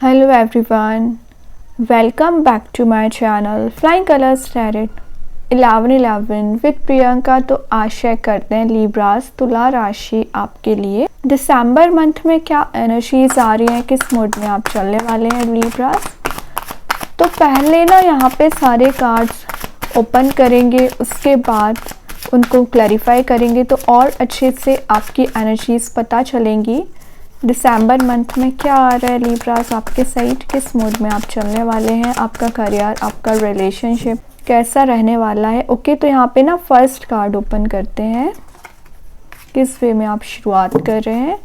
Hello everyone, welcome back to my channel Flying Colors Tarot 1111 with Priyanka. तो आशा करते हैं Libras तुला राशि आपके लिए दिसंबर मंथ में क्या एनर्जीज आ रही हैं, किस मोड में आप चलने वाले हैं लिब्रास। तो पहले ना यहाँ पे सारे कार्ड्स ओपन करेंगे, उसके बाद उनको क्लैरिफाई करेंगे तो और अच्छे से आपकी एनर्जीज पता चलेंगी। दिसंबर मंथ में क्या आ रहा है लिब्रास आपके साइड, किस मोड में आप चलने वाले हैं, आपका करियर, आपका रिलेशनशिप कैसा रहने वाला है। ओके, तो यहाँ पे ना फर्स्ट कार्ड ओपन करते हैं, किस वे में आप शुरुआत कर रहे हैं।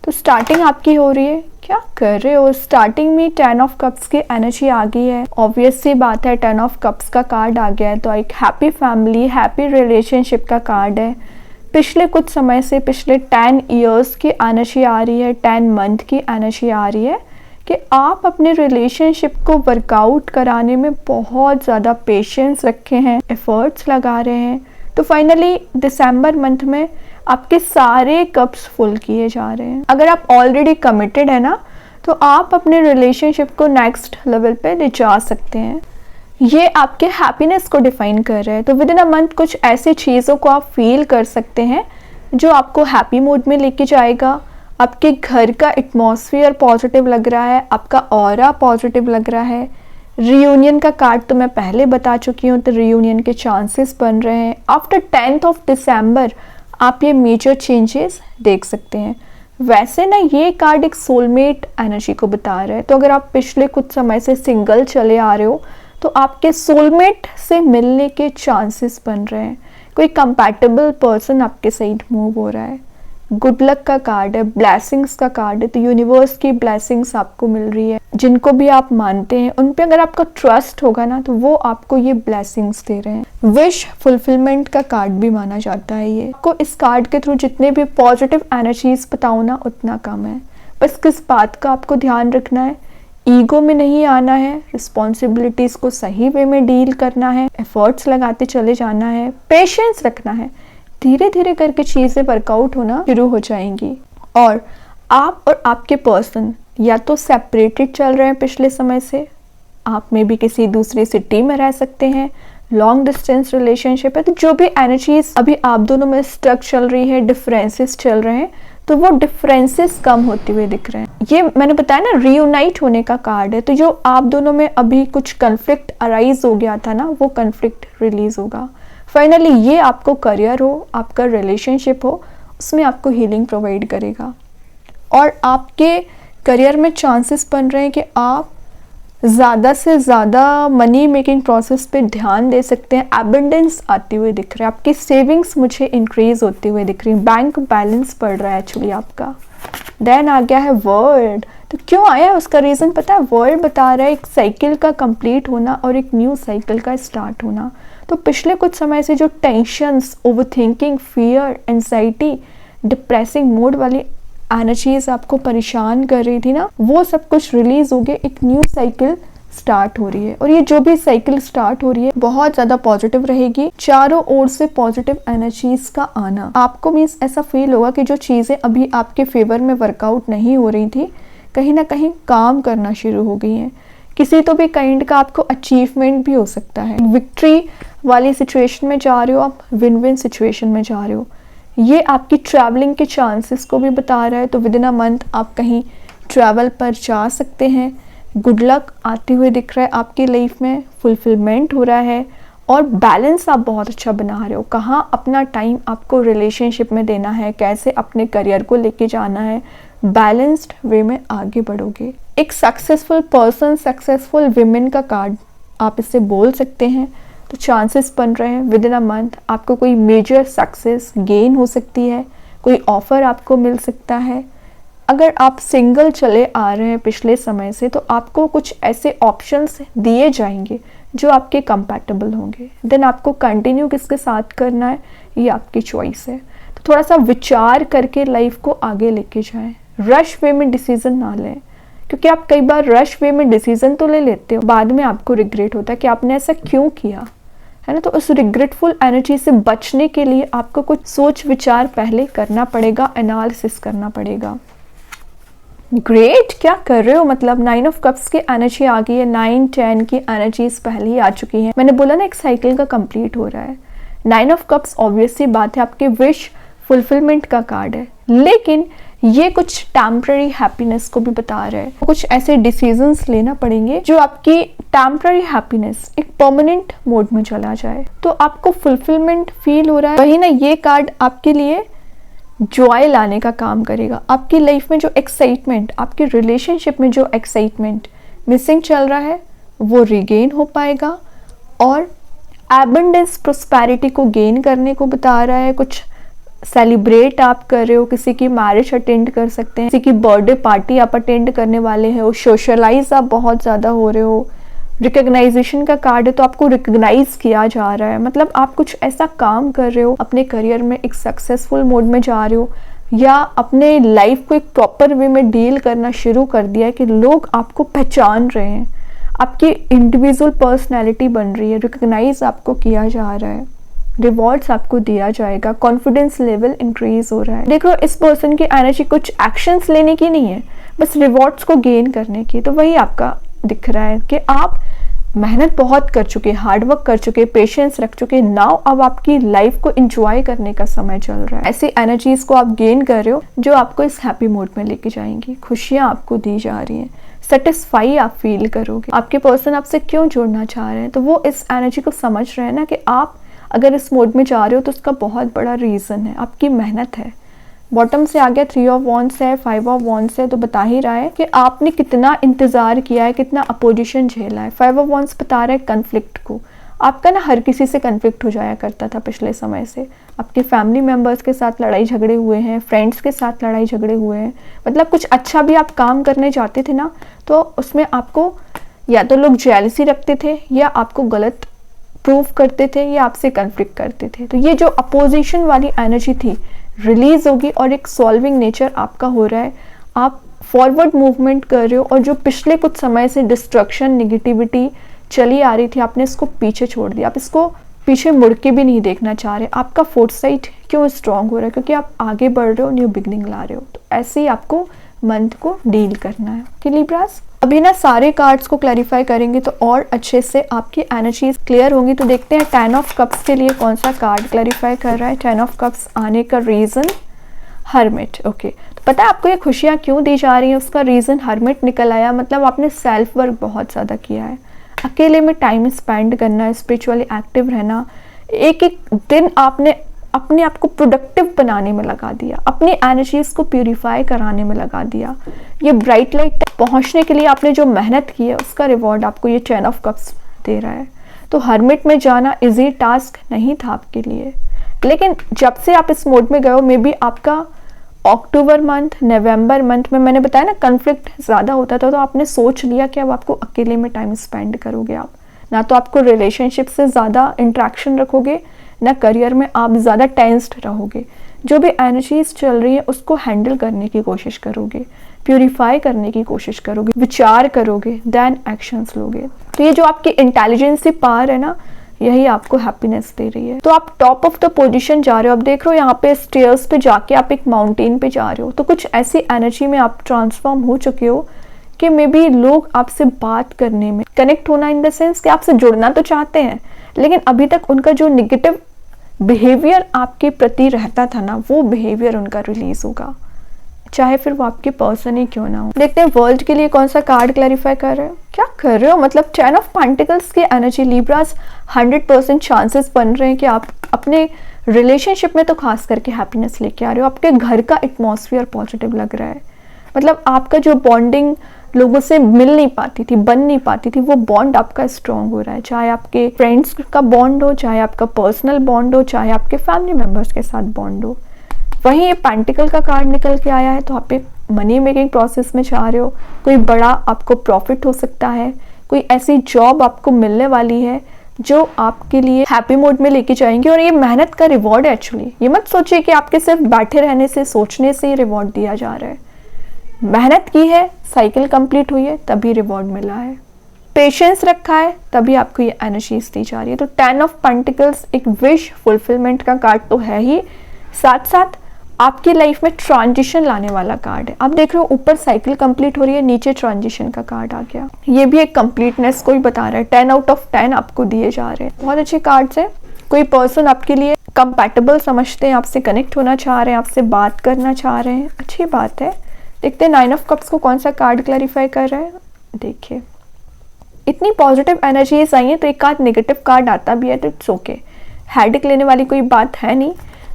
तो स्टार्टिंग आपकी हो रही है, क्या कर रहे हो। स्टार्टिंग में 10 ऑफ कप्स की एनर्जी आ गई है। ऑब्वियस सी बात है, 10 ऑफ कप्स का कार्ड आ गया है तो एक हैप्पी फैमिली, हैप्पी रिलेशनशिप का कार्ड है। पिछले कुछ समय से, पिछले 10 ईयर्स की एनर्जी आ रही है, 10 मंथ की एनर्जी आ रही है कि आप अपने रिलेशनशिप को वर्कआउट कराने में बहुत ज़्यादा पेशेंस रखे हैं, एफर्ट्स लगा रहे हैं। तो फाइनली दिसंबर मंथ में आपके सारे कप्स फुल किए जा रहे हैं। अगर आप ऑलरेडी कमिटेड है ना, तो आप अपने रिलेशनशिप को नेक्स्ट लेवल पे ले जा सकते हैं। ये आपके हैप्पीनेस को डिफाइन कर रहा है। तो विद इन अ मंथ कुछ ऐसी चीज़ों को आप फील कर सकते हैं जो आपको हैप्पी मूड में लेके जाएगा। आपके घर का एटमॉस्फेयर पॉजिटिव लग रहा है, आपका ऑरा पॉजिटिव लग रहा है। रीयूनियन का कार्ड तो मैं पहले बता चुकी हूँ, तो रीयूनियन के चांसेस बन रहे हैं। आफ्टर 10th ऑफ दिसंबर आप ये मेजर चेंजेस देख सकते हैं। वैसे ना ये कार्ड एक सोलमेट एनर्जी को बता रहा है। तो अगर आप पिछले कुछ समय से सिंगल चले आ रहे हो तो आपके सोलमेट से मिलने के चांसेस बन रहे हैं। कोई कंपैटिबल पर्सन आपके साइड मूव हो रहा है। गुड लक का कार्ड है, ब्लेसिंग्स का कार्ड है। तो यूनिवर्स की ब्लेसिंग्स आपको मिल रही है। जिनको भी आप मानते हैं उन पे अगर आपका ट्रस्ट होगा ना, तो वो आपको ये ब्लेसिंग्स दे रहे हैं। विश फुलफिलमेंट का कार्ड भी माना जाता है ये। आपको इस कार्ड के थ्रू जितने भी पॉजिटिव एनर्जीज बताओ ना, उतना कम है। बस किस बात का आपको ध्यान रखना है, ईगो में नहीं आना है, रिस्पॉन्सिबिलिटीज़ को सही वे में डील करना है, एफर्ट्स लगाते चले जाना है, पेशेंस रखना है। धीरे धीरे करके चीज़ें वर्कआउट होना शुरू हो जाएंगी। और आप और आपके पर्सन या तो सेपरेटेड चल रहे हैं पिछले समय से, आप में भी किसी दूसरी सिटी में रह सकते हैं, लॉन्ग डिस्टेंस रिलेशनशिप है। तो जो भी एनर्जीज अभी आप दोनों में स्ट्रक चल रही है, डिफरेंसेस चल रहे हैं, तो वो डिफरेंसेस कम होते हुए दिख रहे हैं। ये मैंने बताया ना, रीयूनाइट होने का कार्ड है। तो जो आप दोनों में अभी कुछ कन्फ्लिक्ट अराइज हो गया था ना, वो कन्फ्लिक्ट रिलीज होगा। फाइनली ये आपको करियर हो, आपका रिलेशनशिप हो, उसमें आपको हीलिंग प्रोवाइड करेगा। और आपके करियर में चांसेस बन रहे हैं कि आप ज़्यादा से ज़्यादा मनी मेकिंग प्रोसेस पे ध्यान दे सकते हैं। एबंडेंस आते हुए दिख रहा है, आपकी सेविंग्स मुझे इंक्रीज होती हुए दिख रही है, बैंक बैलेंस बढ़ रहा है एक्चुअली आपका। देन आ गया है वर्ल्ड। तो क्यों आया है उसका रीज़न पता है, वर्ल्ड बता रहा है एक साइकिल का कंप्लीट होना और एक न्यू साइकिल का स्टार्ट होना। तो पिछले कुछ समय से जो tensions, overthinking, fear, anxiety, depressing mood वाली एनर्जीज आपको परेशान कर रही थी ना, वो सब कुछ रिलीज हो गए। एक न्यू साइकिल स्टार्ट हो रही है और ये जो भी साइकिल स्टार्ट हो रही है बहुत ज्यादा पॉजिटिव रहेगी। चारों ओर से पॉजिटिव एनर्जीज का आना, आपको मीन्स ऐसा फील होगा कि जो चीजें अभी आपके फेवर में वर्कआउट नहीं हो रही थी, कहीं ना कहीं काम करना शुरू हो गई हैं। किसी तो भी काइंड का आपको अचीवमेंट भी हो सकता है। विक्ट्री वाली सिचुएशन में जा रहे हो आप, विन विन सिचुएशन में जा रहे हो। ये आपकी ट्रैवलिंग के चांसेस को भी बता रहा है। तो विद इन अ मंथ आप कहीं ट्रैवल पर जा सकते हैं। गुड लक आते हुए दिख रहा है आपकी लाइफ में, फुलफिलमेंट हो रहा है और बैलेंस आप बहुत अच्छा बना रहे हो। कहाँ अपना टाइम आपको रिलेशनशिप में देना है, कैसे अपने करियर को लेके जाना है, बैलेंस्ड वे में आगे बढ़ोगे। एक सक्सेसफुल पर्सन, सक्सेसफुल विमेन का कार्ड आप इससे बोल सकते हैं। तो चांसेस बन रहे हैं विद इन अ मंथ आपको कोई मेजर सक्सेस गेन हो सकती है, कोई ऑफर आपको मिल सकता है। अगर आप सिंगल चले आ रहे हैं पिछले समय से, तो आपको कुछ ऐसे ऑप्शंस दिए जाएंगे जो आपके कंपैटिबल होंगे। देन आपको कंटिन्यू किसके साथ करना है, ये आपकी चॉइस है। तो थोड़ा सा विचार करके लाइफ को आगे लेके जाएं। रश वे में डिसीजन ना लें, क्योंकि आप कई बार रश वे में डिसीजन तो ले लेते हो, बाद में आपको रिग्रेट होता है कि आपने ऐसा क्यों किया, है ना। तो उस रिग्रेटफुल एनर्जी से बचने के लिए आपको कुछ सोच विचार पहले करना पड़ेगा, एनालिसिस करना पड़ेगा। ग्रेट, क्या कर रहे हो? मतलब 9 ऑफ कप्स की एनर्जी आ गई है, 9 10 की एनर्जीज पहले ही आ चुकी हैं। मैंने बोला ना एक साइकिल का कंप्लीट हो रहा है। 9 ऑफ कप्स ऑब्वियस सी बात है आपके विश फुलफिलमेंट का कार्ड है, लेकिन ये कुछ टेम्पररी हैप्पीनेस को भी बता रहा है। कुछ ऐसे डिसीजंस लेना पड़ेंगे जो आपकी टेम्पररी हैप्पीनेस एक परमानेंट मोड में चला जाए, तो आपको फुलफिलमेंट फील हो रहा है। वही ना, ये कार्ड आपके लिए जॉय लाने का काम करेगा। आपकी लाइफ में जो एक्साइटमेंट, आपकी रिलेशनशिप में जो एक्साइटमेंट मिसिंग चल रहा है वो रिगेन हो पाएगा, और एबंडेंस प्रोस्पेरिटी को गेन करने को बता रहा है। कुछ सेलिब्रेट आप कर रहे हो, किसी की मैरिज अटेंड कर सकते हैं, किसी की बर्थडे पार्टी आप अटेंड करने वाले हो, सोशलाइज आप बहुत ज़्यादा हो रहे हो। रिकग्नाइजेशन का कार्ड है, तो आपको रिकग्नाइज किया जा रहा है। मतलब आप कुछ ऐसा काम कर रहे हो, अपने करियर में एक सक्सेसफुल मोड में जा रहे हो, या अपने लाइफ को एक प्रॉपर वे में डील करना शुरू कर दिया है कि लोग आपको पहचान रहे हैं, आपकी इंडिविजुअल पर्सनैलिटी बन रही है, रिकग्नाइज आपको किया जा रहा है, रिवॉर्ड्स आपको दिया जाएगा, कॉन्फिडेंस लेवल इंक्रीज हो रहा है। देखो, इस पर्सन की एनर्जी कुछ एक्शंस लेने की नहीं है, बस रिवॉर्ड्स को गेन करने की। तो वही आपका दिख रहा है कि आप मेहनत बहुत कर चुके, हार्डवर्क कर चुके, पेशेंस रख चुके, नाउ अब आपकी लाइफ को एंजॉय करने का समय चल रहा है। ऐसी एनर्जीज को आप गेन कर रहे हो जो आपको इस हैप्पी मोड में लेके जाएंगी। खुशियां आपको दी जा रही हैं, सेटिस्फाई आप फील करोगे। आपके पर्सन आपसे क्यों जुड़ना चाह रहे हैं, तो वो इस एनर्जी को समझ रहे हैं ना कि आप अगर इस मोड में जा रहे हो तो उसका बहुत बड़ा रीज़न है, आपकी मेहनत है। बॉटम से आ गया 3 ऑफ वॉन्ड्स है, 5 ऑफ वॉन्ड्स है, तो बता ही रहा है कि आपने कितना इंतज़ार किया है, कितना अपोजिशन झेला है। 5 ऑफ वॉन्ड्स बता रहा है कन्फ्लिक्ट को। आपका ना हर किसी से कन्फ्लिक्ट हो जाया करता था पिछले समय से। आपके फैमिली मेम्बर्स के साथ लड़ाई झगड़े हुए हैं, फ्रेंड्स के साथ लड़ाई झगड़े हुए हैं। मतलब कुछ अच्छा भी आप काम करने जाते थे ना, तो उसमें आपको या तो लोग जेलसी रखते थे, या आपको गलत प्रूव करते थे, या आपसे कन्फ्लिक्ट करते थे। तो ये जो अपोजिशन वाली एनर्जी थी रिलीज होगी, और एक सॉल्विंग नेचर आपका हो रहा है। आप फॉरवर्ड मूवमेंट कर रहे हो, और जो पिछले कुछ समय से डिस्ट्रक्शन, नेगेटिविटी चली आ रही थी, आपने इसको पीछे छोड़ दिया। आप इसको पीछे मुड़ के भी नहीं देखना चाह रहे। आपका फोर्साइट क्यों स्ट्रांग हो रहा है? क्योंकि आप आगे बढ़ रहे हो, न्यू बिगनिंग ला रहे हो। तो ऐसे ही आपको मंथ को डील करना है कि लिब्रास। अभी ना सारे कार्ड्स को क्लैरिफाई करेंगे तो और अच्छे से आपकी एनर्जीज क्लियर होंगी। तो देखते हैं 10 ऑफ कप्स के लिए कौन सा कार्ड क्लैरिफाई कर रहा है। 10 ऑफ कप्स आने का रीज़न हर्मिट। ओके, तो पता है आपको ये खुशियाँ क्यों दी जा रही हैं? उसका रीज़न हर्मिट निकल आया। मतलब आपने सेल्फ वर्क बहुत ज़्यादा किया है, अकेले में टाइम स्पेंड करना, स्पिरिचुअली एक्टिव रहना। एक एक दिन आपने अपने आप को प्रोडक्टिव बनाने में लगा दिया, अपनी एनर्जीज को प्यूरिफाई कराने में लगा दिया। ये ब्राइट लाइट तक पहुंचने के लिए आपने जो मेहनत की है उसका रिवॉर्ड आपको ये 10 ऑफ कप्स दे रहा है। तो हर्मिट में जाना इजी टास्क नहीं था आपके लिए, लेकिन जब से आप इस मोड में गए हो, मे बी आपका अक्टूबर मंथ, नवंबर मंथ में मैंने बताया ना कन्फ्लिक्ट ज़्यादा होता था, तो आपने सोच लिया कि अब आपको अकेले में टाइम स्पेंड करोगे। आप ना तो आपको रिलेशनशिप से ज़्यादा इंट्रैक्शन रखोगे, ना करियर में आप ज़्यादा टेंस्ड रहोगे। जो भी एनर्जीज चल रही है उसको हैंडल करने की कोशिश करोगे, प्यूरिफाई करने की कोशिश करोगे, विचार करोगे, देन एक्शंस लोगे। तो ये जो आपकी इंटेलिजेंसी पावर है ना, यही आपको हैप्पीनेस दे रही है। तो आप टॉप ऑफ द पोजीशन जा रहे हो। अब देख रहे हो यहाँ पे स्टेयर्स पे जाके आप एक माउंटेन पे जा रहे हो। तो कुछ ऐसी एनर्जी में आप ट्रांसफॉर्म हो चुके हो कि मे बी लोग आपसे बात करने में, कनेक्ट होना इन द सेंस कि आपसे जुड़ना तो चाहते हैं, लेकिन अभी तक उनका जो नेगेटिव बिहेवियर आपके प्रति रहता था ना, वो बिहेवियर उनका रिलीज होगा, चाहे फिर वो आपके पर्सन ही क्यों ना हो। देखते हैं वर्ल्ड के लिए कौन सा कार्ड क्लैरिफाई कर रहे हो। क्या कर रहे हो? मतलब 10 ऑफ पेंटिकल्स की एनर्जी लिब्रास, 100% चांसेस बन रहे हैं कि आप अपने रिलेशनशिप में तो खास करके हैप्पीनेस लेके आ रहे हो। आपके घर का एटमॉस्फेयर पॉजिटिव लग रहा है। मतलब आपका जो बॉन्डिंग लोगों से मिल नहीं पाती थी, बन नहीं पाती थी, वो बॉन्ड आपका स्ट्रॉन्ग हो रहा है। चाहे आपके फ्रेंड्स का बॉन्ड हो, चाहे आपका पर्सनल बॉन्ड हो, चाहे आपके फैमिली मेम्बर्स के साथ बॉन्ड हो। वहीं ये पेंटिकल का कार्ड निकल के आया है, तो आप एक मनी मेकिंग प्रोसेस में जा रहे हो। कोई बड़ा आपको प्रॉफिट हो सकता है, कोई ऐसी जॉब आपको मिलने वाली है जो आपके लिए हैप्पी मोड में लेके जाएंगे, और ये मेहनत का रिवॉर्ड है एक्चुअली। ये मत सोचिए कि आपके सिर्फ बैठे रहने से, सोचने से ही रिवॉर्ड दिया जा रहा है। मेहनत की है, साइकिल कंप्लीट हुई है, तभी रिवॉर्ड मिला है। पेशेंस रखा है, तभी आपको ये एनर्जीज दी जा रही है। तो 10 ऑफ पेंटिकल्स एक विश फुलफिलमेंट का कार्ड तो है ही, साथ साथ आपकी लाइफ में ट्रांजिशन लाने वाला कार्ड है। आप देख रहे हो ऊपर साइकिल कंप्लीट हो रही है, नीचे ट्रांजिशन का कार्ड आ गया। ये भी एक कंप्लीटनेस को ही बता रहा है। 10 आउट ऑफ 10 आपको दिए जा रहे हैं। बहुत अच्छे कार्ड्स हैं। कोई पर्सन आपके लिए कंपैटिबल समझते हैं, आपसे कनेक्ट होना चाह रहे हैं, आपसे बात करना चाह रहे हैं, अच्छी बात है। देखते हैं 9 ऑफ कप्स को कौन सा कार्ड क्लैरिफाई कर रहा है। देखिए इतनी पॉजिटिव एनर्जीज आई हैं, तो एक आध नेगेटिव कार्ड आता भी है तो इट्स ओके, हेडेक लेने वाली कोई बात है नहीं।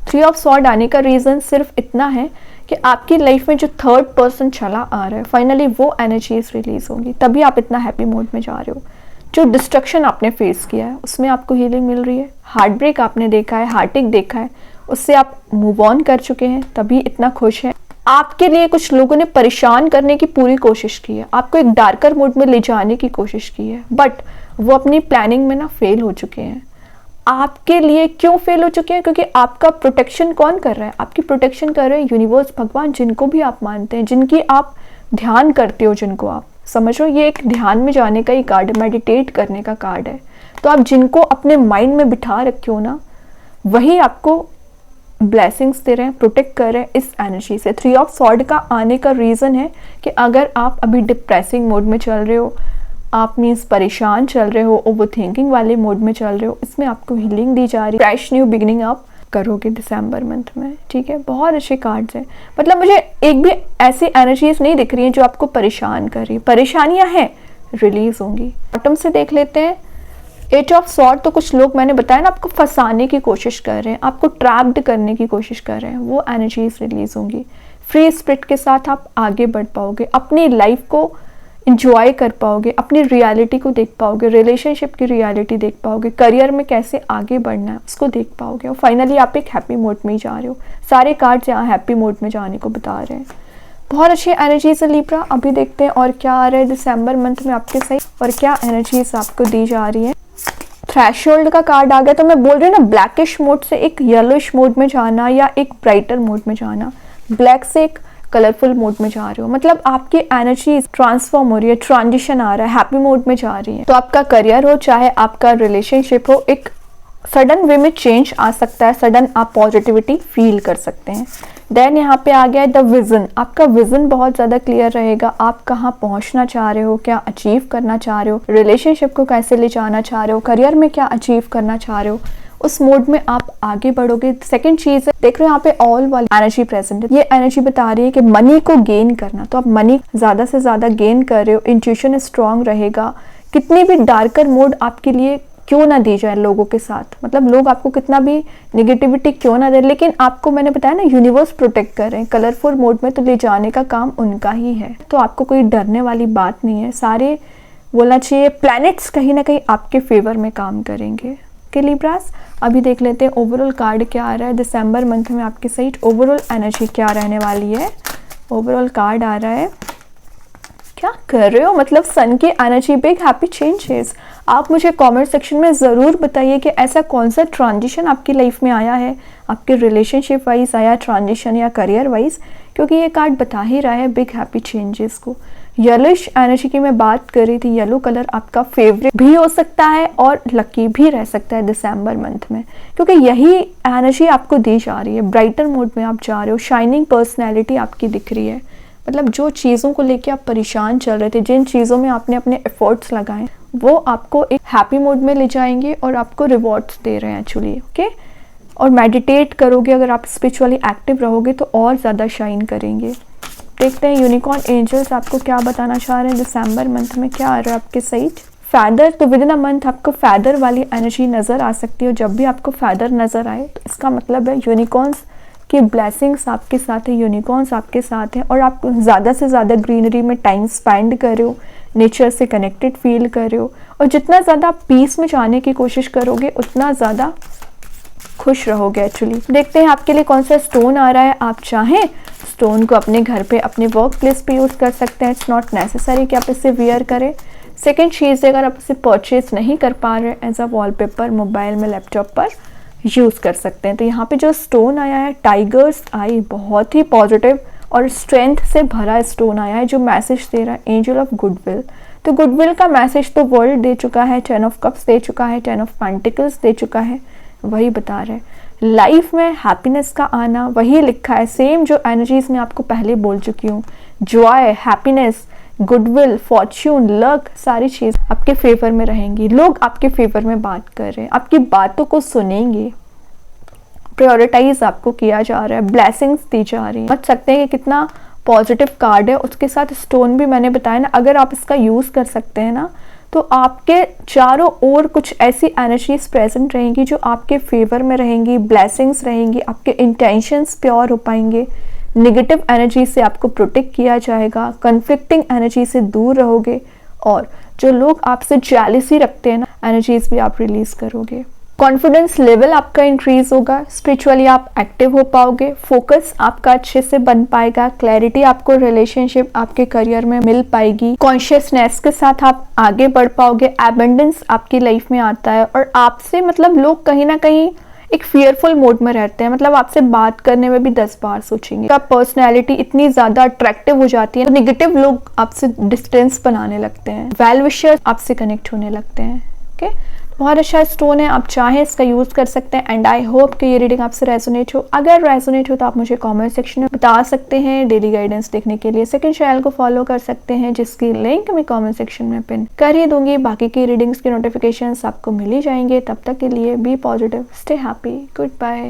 3 ऑफ स्वॉर्ड आने का रीज़न सिर्फ इतना है कि आपकी लाइफ में जो थर्ड पर्सन चला आ रहा है, फाइनली वो एनर्जीज रिलीज होंगी, तभी आप इतना हैप्पी मूड में जा रहे हो। जो डिस्ट्रक्शन आपने फेस किया है उसमें आपको हीलिंग मिल रही है। हार्ट ब्रेक आपने देखा है, हार्टेक देखा है, उससे आप मूव ऑन कर चुके हैं, तभी इतना खुश है। आपके लिए कुछ लोगों ने परेशान करने की पूरी कोशिश की है, आपको एक डार्कर मोड में ले जाने की कोशिश की है, बट वो अपनी प्लानिंग में ना फेल हो चुके हैं। आपके लिए क्यों फेल हो चुके हैं? क्योंकि आपका प्रोटेक्शन कौन कर रहा है? आपकी प्रोटेक्शन कर रहे हैं यूनिवर्स, भगवान, जिनको भी आप मानते हैं, जिनकी आप ध्यान करते हो, जिनको आप समझो, ये एक ध्यान में जाने का ही कार्ड है, मेडिटेट करने का कार्ड है। तो आप जिनको अपने माइंड में बिठा रखे हो ना, वही आपको ब्लेसिंग्स दे रहे हैं, प्रोटेक्ट कर रहे हैं इस एनर्जी से। 3 ऑफ स्वॉर्ड का आने का रीज़न है कि अगर आप अभी डिप्रेसिंग मोड में चल रहे हो, आप मीन्स परेशान चल रहे हो, ओवर थिंकिंग वाले मोड में चल रहे हो, इसमें आपको हीलिंग दी जा रही है। फ्रेश न्यू बिगिनिंग आप करोगे दिसंबर मंथ में, ठीक है। बहुत अच्छे कार्ड्स हैं। मतलब मुझे एक भी ऐसी एनर्जीज नहीं दिख रही हैं जो आपको परेशान कर रही है। परेशानियां हैं, रिलीज होंगी। बॉटम से देख लेते हैं। 8 ऑफ स्वॉर्ड, तो कुछ लोग मैंने बताया ना आपको फंसाने की कोशिश कर रहे हैं, आपको ट्रैप्ड करने की कोशिश कर रहे हैं, वो एनर्जीज रिलीज होंगी। फ्री स्पिरिट के साथ आप आगे बढ़ पाओगे, अपनी लाइफ को इंजॉय कर पाओगे, अपनी रियलिटी को देख पाओगे, रिलेशनशिप की रियलिटी देख पाओगे, करियर में कैसे आगे बढ़ना है उसको देख पाओगे, और फाइनली आप एक हैप्पी मोड में ही जा रहे हो। सारे कार्ड्स यहाँ हैप्पी मोड में जाने को बता रहे हैं। बहुत अच्छी एनर्जीज है लिब्रा। अभी देखते हैं और क्या आ रहा है दिसंबर मंथ में आपके सही, और क्या एनर्जीज आपको दी जा रही है। थ्रेशोल्ड का कार्ड आ गया, तो मैं बोल रही हूँ ना, ब्लैकिश मोड से एक येलोइश मोड में जाना या एक ब्राइटर मोड में जाना, ब्लैक से एक कलरफुल मोड में जा रहे हो, मतलब आपकी एनर्जी ट्रांसफॉर्म हो रही है, ट्रांजिशन आ रहा है, हैप्पी मोड में जा रही है। तो आपका करियर हो चाहे आपका रिलेशनशिप हो, एक सडन वे में चेंज आ सकता है, सडन आप पॉजिटिविटी फील कर सकते हैं। देन यहाँ पे आ गया है द विजन। आपका विजन बहुत ज़्यादा क्लियर रहेगा, आप कहाँ पहुँचना चाह रहे हो, क्या अचीव करना चाह रहे हो, रिलेशनशिप को कैसे ले जाना चाह रहे हो, करियर में क्या अचीव करना चाह रहे हो, उस मोड में आप आगे बढ़ोगे। सेकंड चीज़ है, देख रहे हो यहाँ पे ऑल वाली एनर्जी प्रेजेंट है। ये एनर्जी बता रही है कि मनी को गेन करना, तो आप मनी ज़्यादा से ज़्यादा गेन कर रहे हो, इंट्यूशन स्ट्रांग रहेगा। कितनी भी डार्कर मोड आपके लिए क्यों ना दी जाए लोगों के साथ, मतलब लोग आपको कितना भी नेगेटिविटी क्यों ना दे, लेकिन आपको मैंने बताया ना यूनिवर्स प्रोटेक्ट कर रहे हैं कलरफुल मोड में, तो ले जाने का काम उनका ही है। तो आपको कोई डरने वाली बात नहीं है। सारे बोलना चाहिए प्लैनेट्स कहीं ना कहीं आपके फेवर में काम करेंगे के लिब्रास। अभी देख लेते हैं ओवरऑल कार्ड क्या आ रहा है दिसंबर मंथ में आपकी साइड, ओवरऑल एनर्जी क्या रहने वाली है। ओवरऑल कार्ड आ रहा है, क्या कर रहे हो, मतलब सन की एनर्जी, बिग हैप्पी चेंजेस। आप मुझे कमेंट सेक्शन में ज़रूर बताइए कि ऐसा कौन सा ट्रांजिशन आपकी लाइफ में आया है, आपके रिलेशनशिप वाइज आया ट्रांजिशन या करियर वाइज, क्योंकि ये कार्ड बता ही रहा है बिग हैप्पी चेंजेस को। येलोइश एनर्जी की मैं बात कर रही थी, येलो कलर आपका फेवरेट भी हो सकता है और लकी भी रह सकता है दिसंबर मंथ में, क्योंकि यही एनर्जी आपको दी जा रही है। ब्राइटर मोड में आप जा रहे हो, शाइनिंग पर्सनैलिटी आपकी दिख रही है, मतलब जो चीज़ों को लेके आप परेशान चल रहे थे, जिन चीज़ों में आपने अपने एफर्ट्स लगाए, वो आपको एक हैप्पी मोड में ले जाएंगे और आपको रिवॉर्ड्स दे रहे हैं एक्चुअली, ओके। और मेडिटेट करोगे, अगर आप स्पिरिचुअली एक्टिव रहोगे तो और ज़्यादा शाइन करेंगे। देखते हैं यूनिकॉर्न एंजल्स आपको क्या बताना चाह रहे हैं दिसंबर मंथ में, क्या आ रहा है आपके साइड। फैदर, तो विद इन अ मंथ आपको फैदर वाली एनर्जी नज़र आ सकती है। जब भी आपको फैदर नज़र आए तो इसका मतलब है यूनिकॉर्न्स की ब्लेसिंग्स आपके साथ है, यूनिकॉर्न्स आपके साथ हैं, और आप ज़्यादा से ज़्यादा ग्रीनरी में टाइम स्पेंड कर रहे हो, नेचर से कनेक्टेड फील कर रहे हो, और जितना ज़्यादा आप पीस में जाने की कोशिश करोगे उतना ज़्यादा खुश रहोगे एक्चुअली। देखते हैं आपके लिए कौन सा स्टोन आ रहा है। आप चाहें स्टोन को अपने घर पे, अपने वर्क प्लेस पे यूज़ कर सकते हैं, इट्स नॉट नेसेसरी कि आप इसे वियर करें। सेकेंड चीज़, अगर आप इसे परचेज नहीं कर पा रहे, एज अ वॉलपेपर मोबाइल में, लैपटॉप पर यूज़ कर सकते हैं। तो यहाँ पे जो स्टोन आया है टाइगर्स आई, बहुत ही पॉजिटिव और स्ट्रेंथ से भरा स्टोन आया है, जो मैसेज दे रहा है एंजल ऑफ गुडविल। तो गुडविल का मैसेज तो वर्ल्ड दे चुका है, 10 ऑफ कप्स दे चुका है, 10 ऑफ पेंटिकल्स दे चुका है, वही बता रहे हैं लाइफ में हैप्पीनेस का आना, वही लिखा है सेम जो एनर्जीज मैं आपको पहले बोल चुकी हूँ। Joy, happiness, goodwill, Fortune, luck, सारी चीज आपके फेवर में रहेंगी। लोग आपके फेवर में बात कर रहे हैं, आपकी बातों को सुनेंगे, प्रायोरिटाइज आपको किया जा रहा है, ब्लेसिंग्स दी जा रही है। समझ सकते हैं कि कितना पॉजिटिव कार्ड है। उसके साथ स्टोन भी मैंने बताया ना, अगर आप इसका यूज कर सकते हैं ना, तो आपके चारों ओर कुछ ऐसी एनर्जीज प्रेजेंट रहेंगी जो आपके फेवर में रहेंगी, ब्लेसिंग्स रहेंगी, आपके इंटेंशंस प्योर हो पाएंगे, नेगेटिव एनर्जी से आपको प्रोटेक्ट किया जाएगा, कन्फ्लिक्टिंग एनर्जी से दूर रहोगे, और जो लोग आपसे जेलसी रखते हैं ना, एनर्जीज भी आप रिलीज करोगे। कॉन्फिडेंस लेवल आपका इंक्रीज होगा, स्पिरिचुअली आप एक्टिव हो पाओगे, फोकस आपका अच्छे से बन पाएगा, क्लैरिटी आपको रिलेशनशिप आपके करियर में मिल पाएगी, कॉन्शियसनेस के साथ आप आगे बढ़ पाओगे, एबंडेंस आपकी लाइफ में आता है, और आपसे मतलब लोग कहीं ना कहीं एक फियरफुल मोड में रहते हैं, मतलब आपसे बात करने में भी 10 बार सोचेंगे। आपका पर्सनैलिटी इतनी ज्यादा अट्रैक्टिव हो जाती है तो नेगेटिव लोग आपसे डिस्टेंस बनाने लगते हैं, वेल विशर्स आपसे कनेक्ट होने लगते हैं। ओके, बहुत अच्छा स्टोन है, आप चाहें इसका यूज कर सकते हैं। एंड आई होप कि ये रीडिंग आपसे रेजोनेट हो। अगर रेजोनेट हो तो आप मुझे कमेंट सेक्शन में बता सकते हैं। डेली गाइडेंस देखने के लिए सेकंड चैनल को फॉलो कर सकते हैं, जिसकी लिंक मैं कमेंट सेक्शन में पिन कर ही दूंगी। बाकी की रीडिंग्स के नोटिफिकेशंस आपको मिल ही जाएंगे। तब तक के लिए be positive, stay happy, good bye.